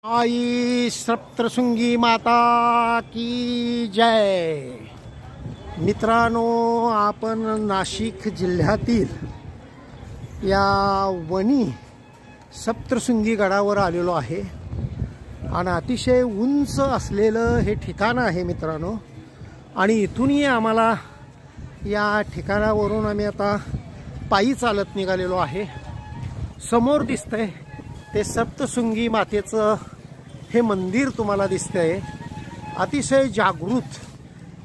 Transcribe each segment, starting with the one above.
आई सप्तशृंगी माता की जय। मित्रांनो, आपण नाशिक जिल्ह्यातील या वणी सप्तशृंगी गडावर आलेलो आहे आणि अतिशय उंच असलेलं हे ठिकाण आहे मित्रांनो। आणि इथूनही आम्हाला या ठिकाणावरून आम्ही आता पायी चालत निघालेलो आहे। समोर दिसतंय ते सप्तशृंगी मातेचं हे मंदिर तुम्हाला दिसतंय। अतिशय जागृत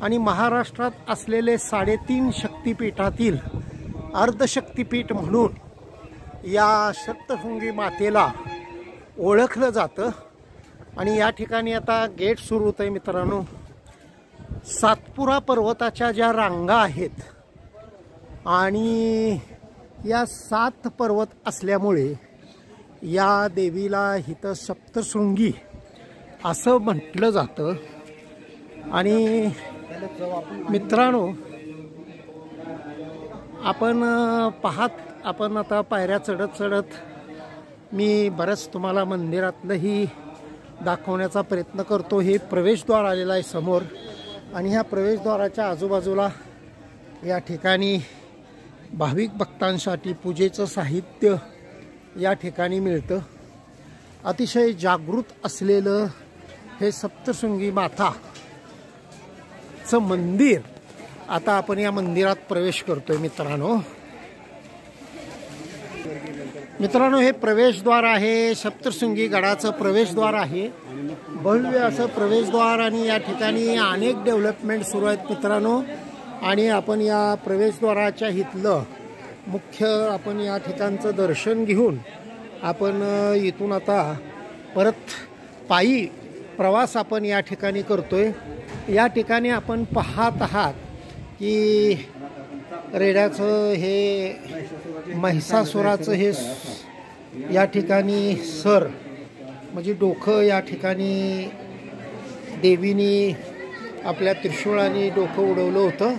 आणि महाराष्ट्रात असलेले 3.5 शक्तिपीठातील अर्धशक्तिपीठ म्हणून या सप्तशृंगी मातेला ओळखलं जातं। आणि या ठिकाणी आता गेट सुरू होतंय मित्रांनो। सातपुरा पर्वताच्या ज्या रांगा आहेत आणि या 7 पर्वत असल्यामुळे या देवीला इथं सप्तशृंगी असं म्हटलं जातं। आणि मित्रांनो, आपण आता पायऱ्या चढत चढत मी बरंच तुम्हाला मंदिरातलंही दाखवण्याचा प्रयत्न करतो। हे प्रवेशद्वार आलेलं आहे समोर आणि ह्या प्रवेशद्वाराच्या आजूबाजूला या ठिकाणी भाविक भक्तांसाठी पूजेचं साहित्य या ठिकाणी मिळतं। अतिशय जागृत असलेलं हे सप्तशृंगी माताचं मंदिर। आता आपण या मंदिरात प्रवेश करतोय मित्रांनो। हे प्रवेशद्वार आहे, सप्तशृंगी गडाचं प्रवेशद्वार आहे। भव्य असं प्रवेशद्वार आणि या ठिकाणी अनेक डेव्हलपमेंट सुरू आहेत मित्रांनो। आणि आपण या प्रवेशद्वाराच्या इथलं मुख्य आपण या ठिकाणचं दर्शन घेऊन आपण इथून आता परत पायी प्रवास आपण या ठिकाणी करतोय। या ठिकाणी आपण पाहत आहात की रेड्याचं हे महिषासुराचं हे या ठिकाणी सर म्हणजे डोकं या ठिकाणी देवीने आपल्या त्रिशूळाने डोकं उडवलं होतं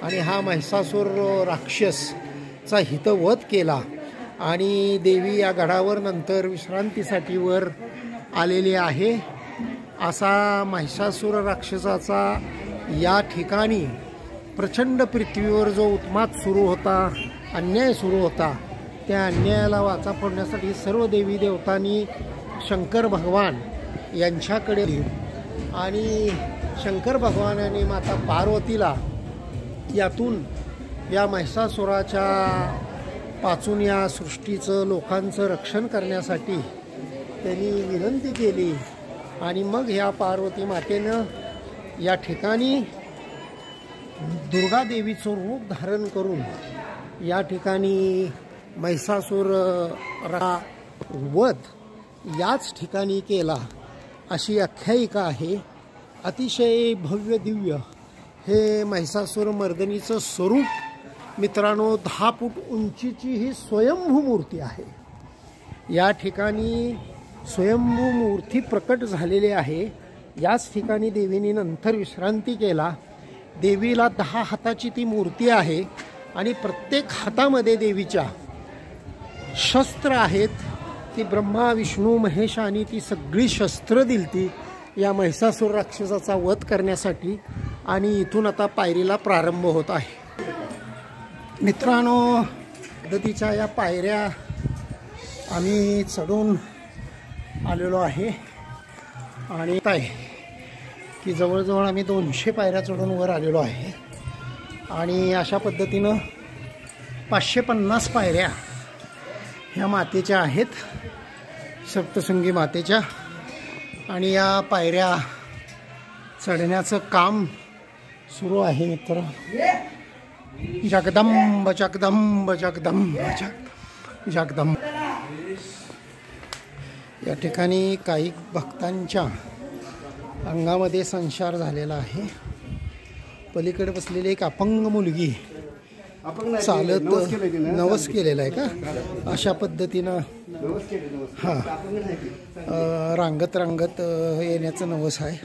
आणि हा महिषासूर राक्षसचा हितवध केला। आणि देवी या गडावर नंतर विश्रांतीसाठी वर आलेली आहे। असा महिषासूर राक्षसाचा या ठिकाणी प्रचंड पृथ्वीवर जो उत्मात सुरू होता, अन्याय सुरू होता, त्या अन्यायाला वाचा फोडण्यासाठी सर्व देवी देवतांनी शंकर भगवान यांच्याकडे आणि शंकर भगवानाने माता पार्वतीला यातून या महिषासुराच्या पाचून या सृष्टीचं लोकांचं रक्षण करण्यासाठी त्यांनी विनंती केली। आणि मग ह्या पार्वती मातेनं या ठिकाणी दुर्गा देवीचं रूप धारण करून या ठिकाणी महिषासूर वध याच ठिकाणी केला अशी आख्यायिका आहे। अतिशय भव्य दिव्य हे महिषासूर मर्दिनीचं स्वरूप मित्रांनो 10 फूट उंचीची ही स्वयंभू मूर्ती आहे। या ठिकाणी स्वयंभू मूर्ती प्रकट झालेली आहे। याच ठिकाणी देवीने नंतर विश्रांती केला। देवीला 10 हाताची ती मूर्ती आहे आणि प्रत्येक हातामध्ये देवीच्या शस्त्र आहेत। ती ब्रह्मा विष्णू महेश आणि ती सगळी शस्त्र दिलती या महिषासूर राक्षसाचा वध करण्यासाठी। आणि इथून आता पायरीला प्रारंभ होत आहे मित्रांनो। पद्धतीच्या या पायऱ्या आम्ही चढून आलेलो आहे आणि काय की जवळजवळ आम्ही 200 पायऱ्या चढून वर आलेलो आहे। आणि अशा पद्धतीनं 550 पायऱ्या ह्या मातेच्या आहेत, सप्तशृंगी मातेच्या। आणि या पायऱ्या चढण्याचं काम सुरू आहे मित्र। जगदंब जगदंब जगदंब जगदंब। या ठिकाणी काही भक्तांच्या अंगामध्ये संचार झालेला आहे। पलीकडे बसलेली एक अपंग मुलगी चालत नवस केलेला आहे का अशा पद्धतीनं रांगत रांगत येण्याचं नवस आहे।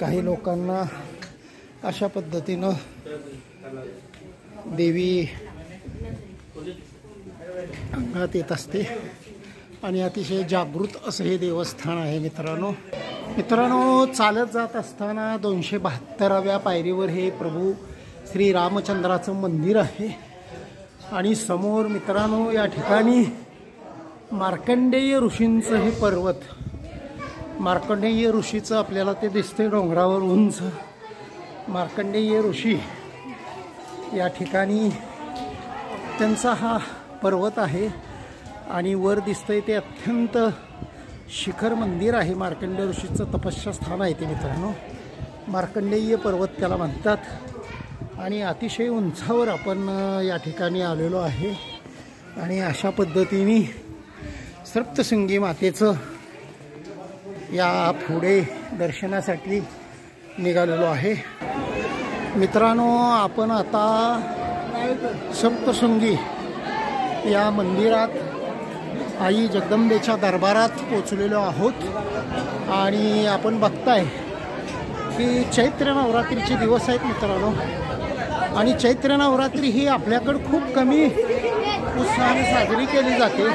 काही लोकांना अशा पद्धतीनं देवी अंगात येत असते आणि अतिशय जागृत असं हे देवस्थान आहे मित्रांनो. चालत जात असताना 272व्या पायरीवर हे प्रभू श्री रामचंद्राचं मंदिर आहे. आणि समोर मित्रांनो या ठिकाणी मार्कंडेय ऋषींचं हे पर्वत, मार्कंडेय ऋषीचं आपल्याला ते दिसते डोंगरावर उंच. मार्कंडेय ऋषी या ठिकाणी त्यांचा हा पर्वत आहे आणि वर दिसतंय ते अत्यंत शिखर मंदिर आहे. मार्कंडेय ऋषीचं तपस्या स्थान आहे ते मित्रांनो. मार्कंडेय पर्वत त्याला म्हणतात आणि अतिशय उंचावर आपण या ठिकाणी आलेलो आहे. आणि अशा पद्धतीने सप्तशृंगी मातेचं या पुढे दर्शनासाठी निघालेलो आहे. मित्रांनो, आपण आता सप्तशृंगी या मंदिरात आई जगदंबेच्या दरबारात पोचलेलो आहोत. आणि आपण बघताय की चैत्र नवरात्रीचे दिवस आहेत मित्रांनो. आणि चैत्र नवरात्री ही आपल्याकडं खूप कमी उत्साहाने साजरी केली जाते,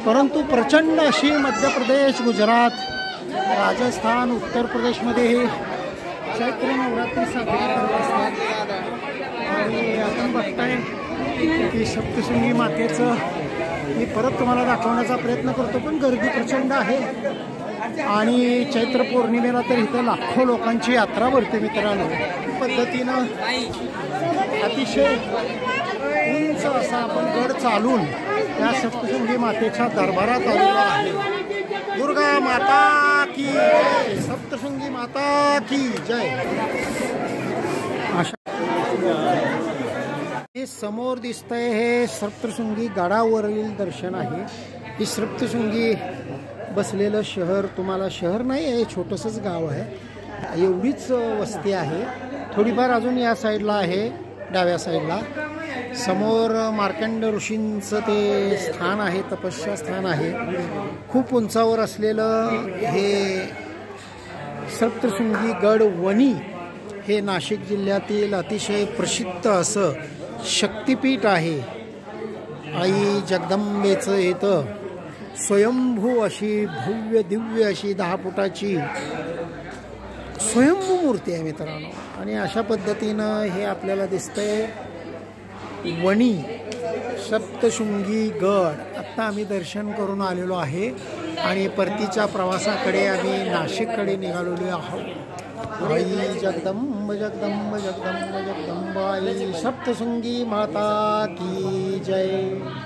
परंतु प्रचंड अशी मध्य प्रदेश, गुजरात, राजस्थान, उत्तर प्रदेशमध्ये हे चैत्र नवरात्री साजरी करत असतात. आणि आपण बघताय की सप्तशृंगी मातेचं मी परत तुम्हाला दाखवण्याचा प्रयत्न करतो, पण गर्दी प्रचंड आहे. आणि चैत्र पौर्णिमेला तर इथं लाखो लोकांची यात्रा भरते मित्रांनो. पद्धतीनं अतिशय उंच असा आपण गड चालून या सप्तशृंगी मातेच्या दरबारात आलेलो आहे. दुर्गा माता की जय, सप्तशृंगी माता की जय. हे समोर दिसतंय हे सप्तशृंगी गडावरील दर्शन आहे. ही सप्तशृंगी बसलेलं शहर, तुम्हाला शहर नाही आहे, छोटंसंच गाव आहे, एवढीच वस्ती आहे. थोडीफार अजून या साईडला आहे, डाव्या साईडला. समोर मार्कंड ऋषींचं ते स्थान आहे, तपस्या स्थान आहे. खूप उंचावर असलेलं हे सप्तशृंगी गड वणी हे नाशिक जिल्ह्यातील अतिशय प्रसिद्ध असं शक्तिपीठ आहे. आई जगदंबेचं इथं स्वयंभू अशी भव्य दिव्य अशी 10 फुटाची स्वयंभू मूर्ती आहे मित्रांनो. आणि अशा पद्धतीनं हे आपल्याला दिसतंय वणी सप्तशृंगी गड. आत्ता आम्ही दर्शन करून आलेलो आहे आणि परतीच्या प्रवासाकडे आम्ही नाशिककडे निघालेलो आहोत. आई जगदंब जगदंब जगदंब जगदंब आई सप्तशृंगी माता की जय.